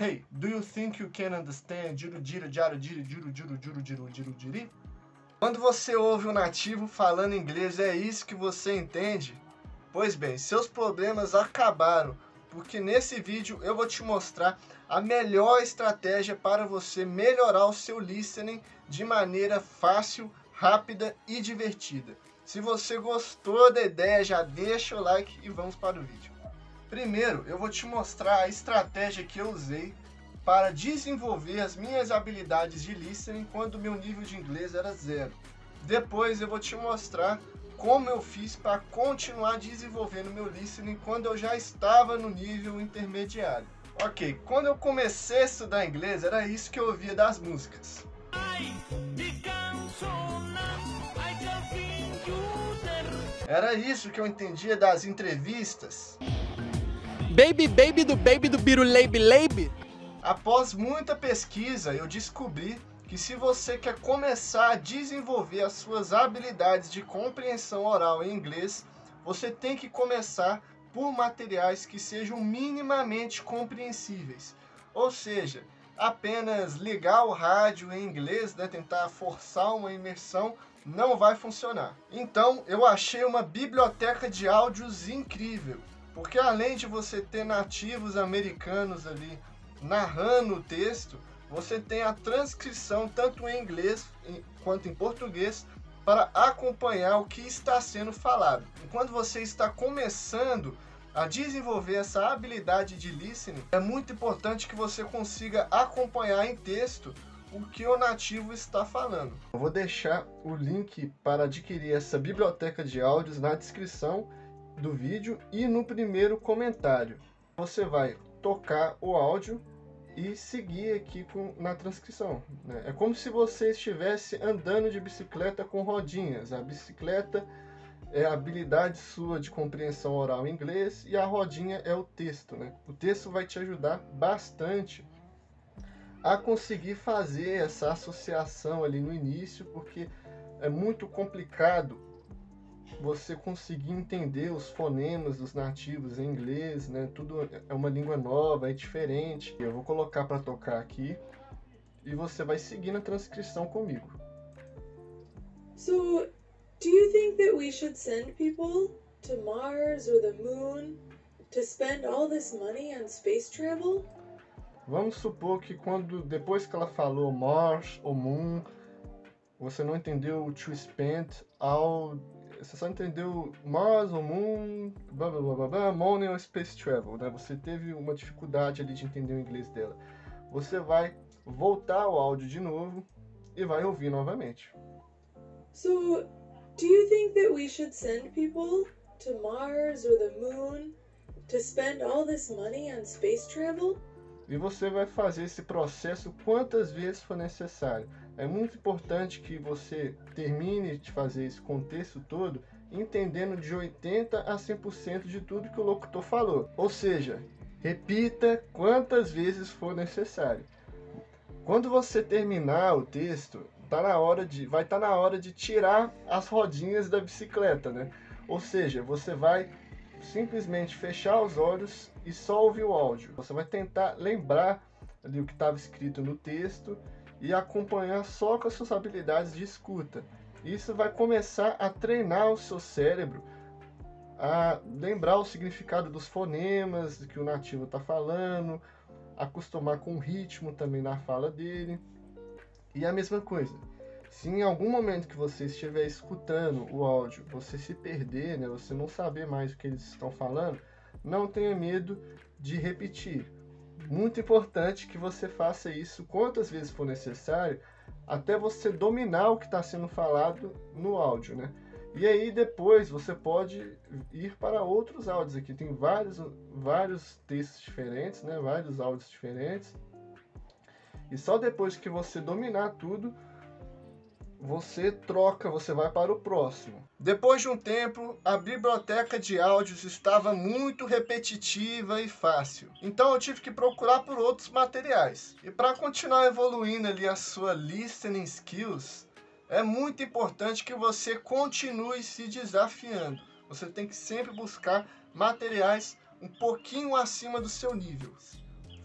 Hey, do you think you can understand? Juru. Quando você ouve um nativo falando inglês, é isso que você entende? Pois bem, seus problemas acabaram, porque nesse vídeo eu vou te mostrar a melhor estratégia para você melhorar o seu listening de maneira fácil, rápida e divertida. Se você gostou da ideia, já deixa o like e vamos para o vídeo. Primeiro, eu vou te mostrar a estratégia que eu usei para desenvolver as minhas habilidades de listening quando meu nível de inglês era 0. Depois eu vou te mostrar como eu fiz para continuar desenvolvendo meu listening quando eu já estava no nível intermediário. Ok, quando eu comecei a estudar inglês, era isso que eu ouvia das músicas. Era isso que eu entendia das entrevistas. Baby do Biruleibe. Após muita pesquisa, eu descobri que se você quer começar a desenvolver as suas habilidades de compreensão oral em inglês, você tem que começar por materiais que sejam minimamente compreensíveis. Ou seja, apenas ligar o rádio em inglês, tentar forçar uma imersão, não vai funcionar. Então, eu achei uma biblioteca de áudios incrível, porque além de você ter nativos americanos ali narrando o texto, você tem a transcrição tanto em inglês quanto em português para acompanhar o que está sendo falado. Enquanto você está começando a desenvolver essa habilidade de listening, é muito importante que você consiga acompanhar em texto o que o nativo está falando. Eu vou deixar o link para adquirir essa biblioteca de áudios na descrição do vídeo e no primeiro comentário. Você vai tocar o áudio e seguir aqui na transcrição, né? É como se você estivesse andando de bicicleta com rodinhas. A bicicleta é a habilidade sua de compreensão oral em inglês e a rodinha é o texto, né? O texto vai te ajudar bastante a conseguir fazer essa associação ali no início, porque é muito complicado você conseguir entender os fonemas dos nativos em inglês, né? Tudo é uma língua nova, é diferente. Eu vou colocar para tocar aqui e você vai seguir na transcrição comigo. So, do you think that we should send people to Mars or the Moon to spend all this money on space travel? Vamos supor que depois que ela falou Mars ou Moon, você não entendeu o to spend all. Você só entendeu Mars ou Moon, blá blá blá blá blá, Money ou Space Travel, né? Você teve uma dificuldade ali de entender o inglês dela. Você vai voltar ao áudio de novo e vai ouvir novamente. So, do you think that we should send people to Mars or the Moon to spend all this money on space travel? E você vai fazer esse processo quantas vezes for necessário. É muito importante que você termine de fazer esse contexto todo entendendo de 80% a 100% de tudo que o locutor falou. Ou seja, repita quantas vezes for necessário. Quando você terminar o texto, vai estar na hora de tirar as rodinhas da bicicleta, né? Ou seja, você vai simplesmente fechar os olhos e só ouvir o áudio. Você vai tentar lembrar ali o que estava escrito no texto e acompanhar só com as suas habilidades de escuta. Isso vai começar a treinar o seu cérebro a lembrar o significado dos fonemas que o nativo está falando, acostumar com o ritmo também na fala dele. E a mesma coisa, se em algum momento que você estiver escutando o áudio, você se perder, né, você não saber mais o que eles estão falando, não tenha medo de repetir. Muito importante que você faça isso quantas vezes for necessário, até você dominar o que está sendo falado no áudio, né? E aí depois você pode ir para outros áudios aqui. Tem vários textos diferentes, né? Vários áudios diferentes. E só depois que você dominar tudo, você vai para o próximo. Depois de um tempo, a biblioteca de áudios estava muito repetitiva e fácil. Então eu tive que procurar por outros materiais. E para continuar evoluindo ali a sua listening skills, é muito importante que você continue se desafiando. Você tem que sempre buscar materiais um pouquinho acima do seu nível.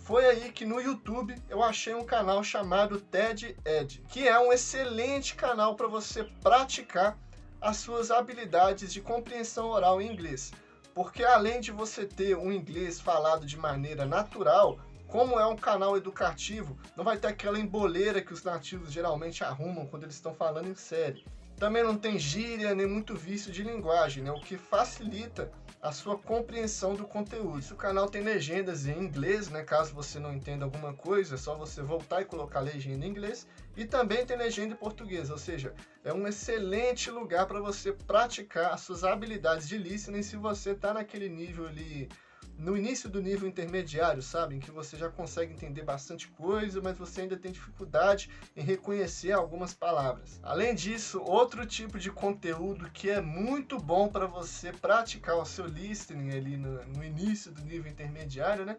Foi aí que no YouTube eu achei um canal chamado TED Ed, que é um excelente canal para você praticar as suas habilidades de compreensão oral em inglês. Porque além de você ter um inglês falado de maneira natural, como é um canal educativo, não vai ter aquela emboleira que os nativos geralmente arrumam quando eles estão falando em série. Também não tem gíria nem muito vício de linguagem, né? O que facilita a sua compreensão do conteúdo. O canal tem legendas em inglês, né? Caso você não entenda alguma coisa, é só você voltar e colocar legenda em inglês. E também tem legenda em português, ou seja, é um excelente lugar para você praticar as suas habilidades de listening se você está naquele nível ali, no início do nível intermediário, sabe? Em que você já consegue entender bastante coisa, mas você ainda tem dificuldade em reconhecer algumas palavras. Além disso, outro tipo de conteúdo que é muito bom para você praticar o seu listening ali no início do nível intermediário, né?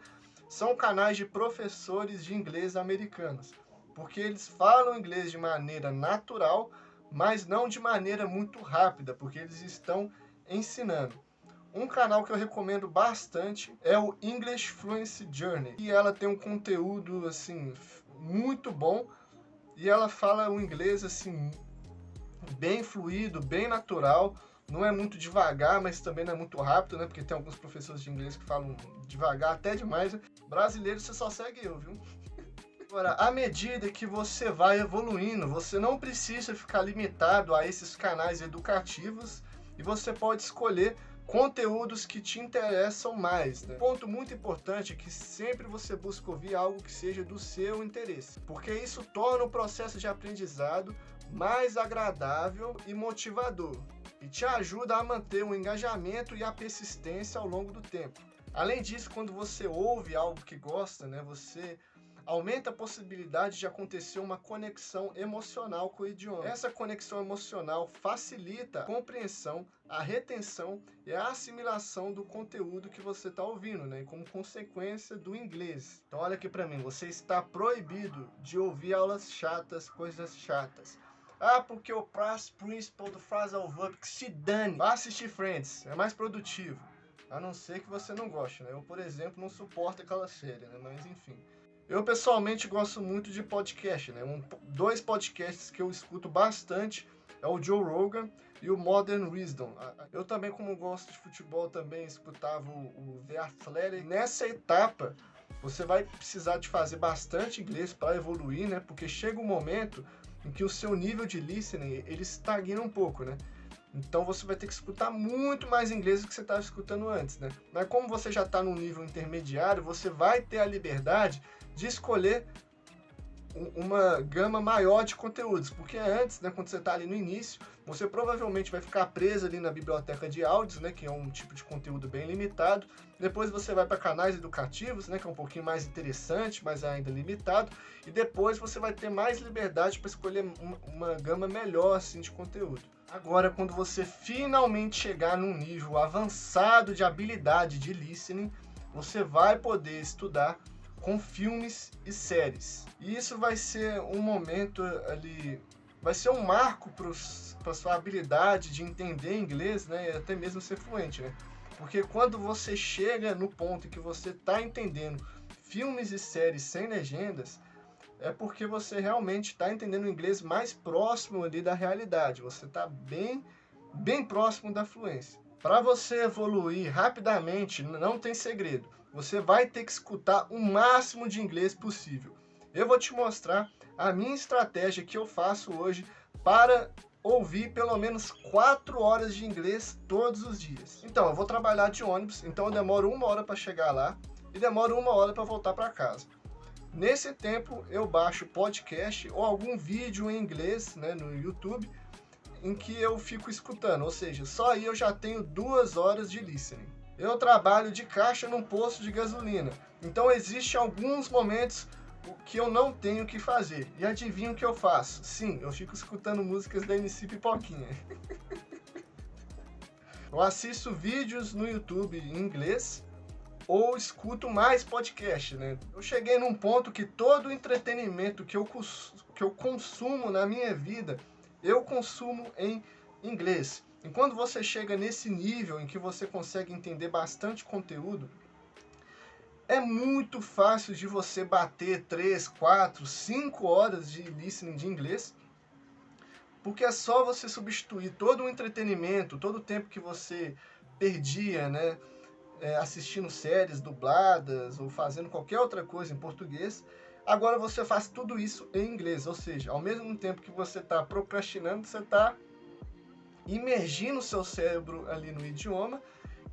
São canais de professores de inglês americanos. Porque eles falam inglês de maneira natural, mas não de maneira muito rápida, porque eles estão ensinando. Um canal que eu recomendo bastante é o English Fluency Journey. E ela tem um conteúdo assim muito bom e ela fala o inglês assim bem fluido, bem natural. Não é muito devagar, mas também não é muito rápido, né? Porque tem alguns professores de inglês que falam devagar até demais, né? Brasileiro, você só segue eu, viu? Agora, à medida que você vai evoluindo, você não precisa ficar limitado a esses canais educativos e você pode escolher conteúdos que te interessam mais, né? Um ponto muito importante é que sempre você busca ouvir algo que seja do seu interesse, porque isso torna o processo de aprendizado mais agradável e motivador e te ajuda a manter o engajamento e a persistência ao longo do tempo. Além disso, quando você ouve algo que gosta, né, você aumenta a possibilidade de acontecer uma conexão emocional com o idioma. Essa conexão emocional facilita a compreensão, a retenção e a assimilação do conteúdo que você está ouvindo, né? E como consequência do inglês. Então olha aqui para mim, você está proibido de ouvir aulas chatas, coisas chatas. Ah, porque o past principle do phrasal verb, que se dane. Vá assistir Friends, é mais produtivo. A não ser que você não goste, né? Eu, por exemplo, não suporto aquela série, né? Mas enfim. Eu pessoalmente gosto muito de podcast, né? Dois podcasts que eu escuto bastante é o Joe Rogan e o Modern Wisdom. Eu também, como gosto de futebol, também escutava o The Athletic. Nessa etapa, você vai precisar de fazer bastante inglês para evoluir, né? Porque chega um momento em que o seu nível de listening, ele estagna um pouco, né? Então você vai ter que escutar muito mais inglês do que você estava escutando antes, né? Mas como você já está no nível intermediário, você vai ter a liberdade de escolher uma gama maior de conteúdos, porque antes, né, quando você está ali no início, você provavelmente vai ficar preso ali na biblioteca de áudios, né, que é um tipo de conteúdo bem limitado. Depois você vai para canais educativos, né, que é um pouquinho mais interessante, mas ainda limitado. E depois você vai ter mais liberdade para escolher uma gama melhor assim, de conteúdo. Agora, quando você finalmente chegar num nível avançado de habilidade de listening, você vai poder estudar com filmes e séries. E isso vai ser um momento ali, vai ser um marco para sua habilidade de entender inglês, né, e até mesmo ser fluente, né? Porque quando você chega no ponto em que você está entendendo filmes e séries sem legendas, é porque você realmente está entendendo o inglês mais próximo ali da realidade. Você está bem próximo da fluência. Para você evoluir rapidamente, não tem segredo. Você vai ter que escutar o máximo de inglês possível. Eu vou te mostrar a minha estratégia que eu faço hoje para ouvir pelo menos 4 horas de inglês todos os dias. Então, eu vou trabalhar de ônibus, então eu demoro 1 hora para chegar lá e demoro 1 hora para voltar para casa. Nesse tempo, eu baixo podcast ou algum vídeo em inglês, né, no YouTube, em que eu fico escutando, ou seja, só aí eu já tenho 2 horas de listening. Eu trabalho de caixa num posto de gasolina, então existem alguns momentos que eu não tenho o que fazer. E adivinha o que eu faço? Sim, eu fico escutando músicas da MC Pipoquinha. Eu assisto vídeos no YouTube em inglês ou escuto mais podcast, né? Eu cheguei num ponto que todo o entretenimento que eu consumo na minha vida, eu consumo em inglês. E quando você chega nesse nível em que você consegue entender bastante conteúdo, É muito fácil de você bater 3, 4, 5 horas de listening de inglês, porque é só você substituir todo o entretenimento, todo o tempo que você perdia, né, assistindo séries dubladas ou fazendo qualquer outra coisa em português. Agora você faz tudo isso em inglês, ou seja, ao mesmo tempo que você está procrastinando, você está imergindo o seu cérebro ali no idioma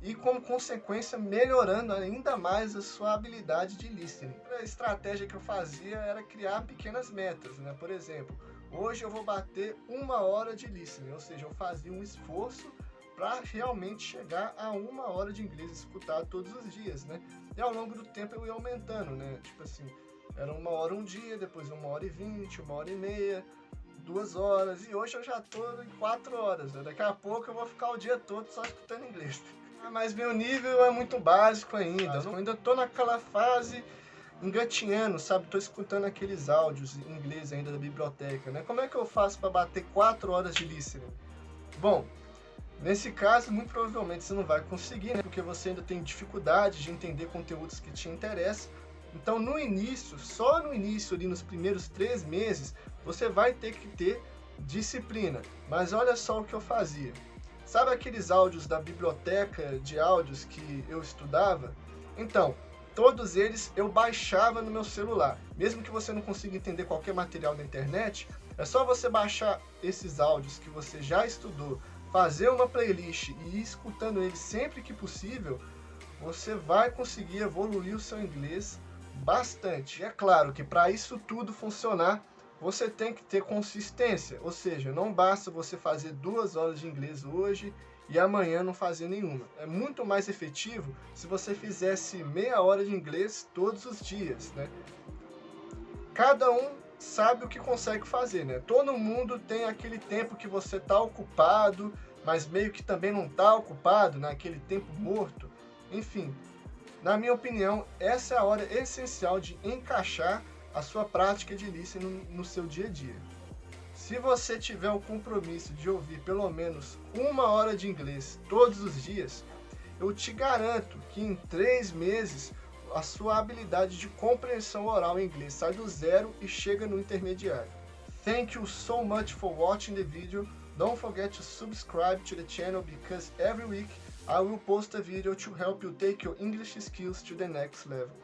e, como consequência, melhorando ainda mais a sua habilidade de listening. A estratégia que eu fazia era criar pequenas metas, né? Por exemplo, hoje eu vou bater 1 hora de listening, ou seja, eu fazia um esforço para realmente chegar a 1 hora de inglês escutado todos os dias, né? E ao longo do tempo eu ia aumentando, né? Tipo assim, era 1 hora um dia, depois 1h20, 1h30, 2 horas, e hoje eu já tô em 4 horas, né? Daqui a pouco eu vou ficar o dia todo só escutando inglês. Mas meu nível é muito básico ainda, eu ainda tô naquela fase engatinhando, sabe? Tô escutando aqueles áudios em inglês ainda da biblioteca, né? Como é que eu faço para bater 4 horas de listening? Bom, nesse caso, muito provavelmente você não vai conseguir, né? Porque você ainda tem dificuldade de entender conteúdos que te interessam. Então, no início, só no início, ali nos primeiros 3 meses, você vai ter que ter disciplina. Mas olha só o que eu fazia. Sabe aqueles áudios da biblioteca de áudios que eu estudava? Então, todos eles eu baixava no meu celular. Mesmo que você não consiga entender qualquer material da internet, é só você baixar esses áudios que você já estudou, fazer uma playlist e ir escutando eles sempre que possível, você vai conseguir evoluir o seu inglês bastante. É claro que para isso tudo funcionar, você tem que ter consistência, ou seja, não basta você fazer 2 horas de inglês hoje e amanhã não fazer nenhuma. É muito mais efetivo se você fizesse meia hora de inglês todos os dias, né? Cada um sabe o que consegue fazer, né? Todo mundo tem aquele tempo que você está ocupado, mas meio que também não está ocupado, né? Aquele tempo morto. Enfim, na minha opinião, essa é a hora essencial de encaixar a sua prática de listening no seu dia a dia. Se você tiver o compromisso de ouvir pelo menos 1 hora de inglês todos os dias, eu te garanto que em 3 meses a sua habilidade de compreensão oral em inglês sai do zero e chega no intermediário. Thank you so much for watching the video. Don't forget to subscribe to the channel because every week I will post a video to help you take your English skills to the next level.